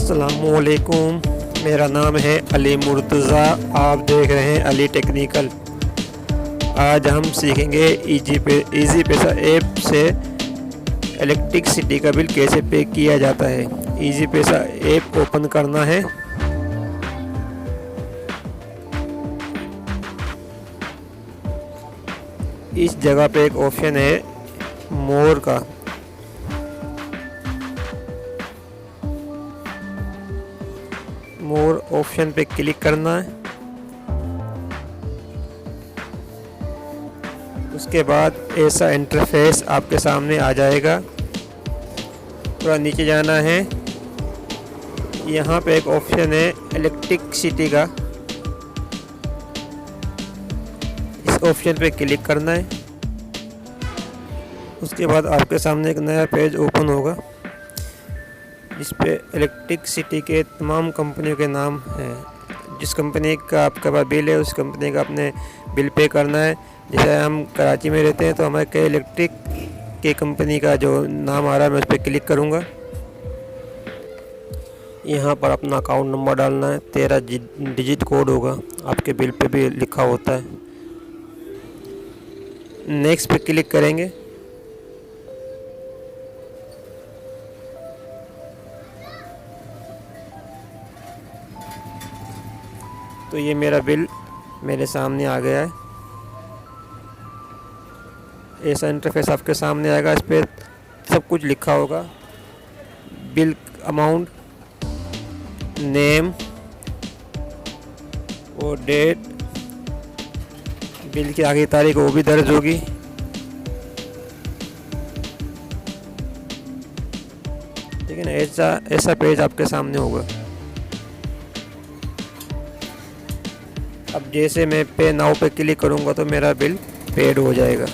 अस्सलामुअलैकुम, मेरा नाम है अली मुर्तज़ा। आप देख रहे हैं अली टेक्निकल। आज हम सीखेंगे ईजी पैसा ऐप से इलेक्ट्रिसिटी का बिल कैसे पे किया जाता है। ईजी पैसा ऐप ओपन करना है। इस जगह पे एक ऑप्शन है मोर का। मोर ऑप्शन पे क्लिक करना है। उसके बाद ऐसा इंटरफेस आपके सामने आ जाएगा। थोड़ा नीचे जाना है। यहाँ पे एक ऑप्शन है इलेक्ट्रिसिटी का, इस ऑप्शन पे क्लिक करना है। उसके बाद आपके सामने एक नया पेज ओपन होगा, इस पे इलेक्ट्रिसिटी के तमाम कंपनियों के नाम हैं। जिस कंपनी का आपका पास बिल है उस कंपनी का अपने बिल पे करना है। जैसे हम कराची में रहते हैं तो हमारे के इलेक्ट्रिक के कंपनी का जो नाम आ रहा है मैं उस पर क्लिक करूँगा। यहाँ पर अपना अकाउंट नंबर डालना है। 13 डिजिट कोड होगा, आपके बिल पे भी लिखा होता है। नेक्स्ट पे क्लिक करेंगे। तो ये मेरा बिल मेरे सामने आ गया है। ऐसा इंटरफेस आपके सामने आएगा। इस पर सब कुछ लिखा होगा, बिल अमाउंट, नेम और डेट, बिल की आखिरी तारीख वो भी दर्ज होगी। ठीक है ना, ऐसा पेज आपके सामने होगा। अब जैसे मैं पे नाउ पे क्लिक करूँगा तो मेरा बिल पेड हो जाएगा।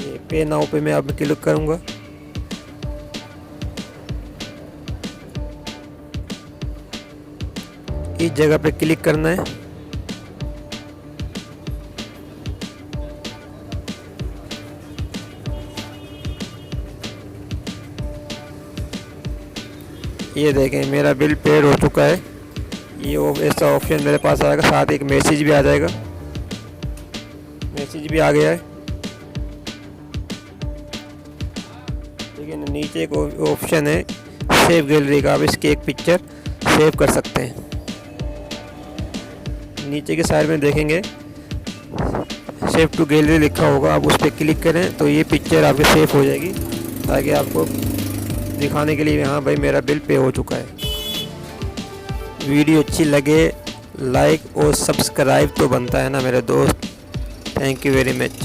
ये पे नाउ पे मैं अब क्लिक करूँगा। इस जगह पे क्लिक करना है। ये देखें मेरा बिल पेड हो चुका है। ये ऐसा ऑप्शन मेरे पास आएगा, साथ एक मैसेज भी आ जाएगा। मैसेज भी आ गया है। ठीक है ना, नीचे एक ऑप्शन है सेव गैलरी का, आप इसकी एक पिक्चर सेव कर सकते हैं। नीचे के साइड में देखेंगे सेव टू गैलरी लिखा होगा, आप उस पर क्लिक करें तो ये पिक्चर आपके सेव हो जाएगी, ताकि आपको दिखाने के लिए हाँ भाई मेरा बिल पे हो चुका है। वीडियो अच्छी लगे लाइक और सब्सक्राइब तो बनता है ना मेरे दोस्त। Thank you very much.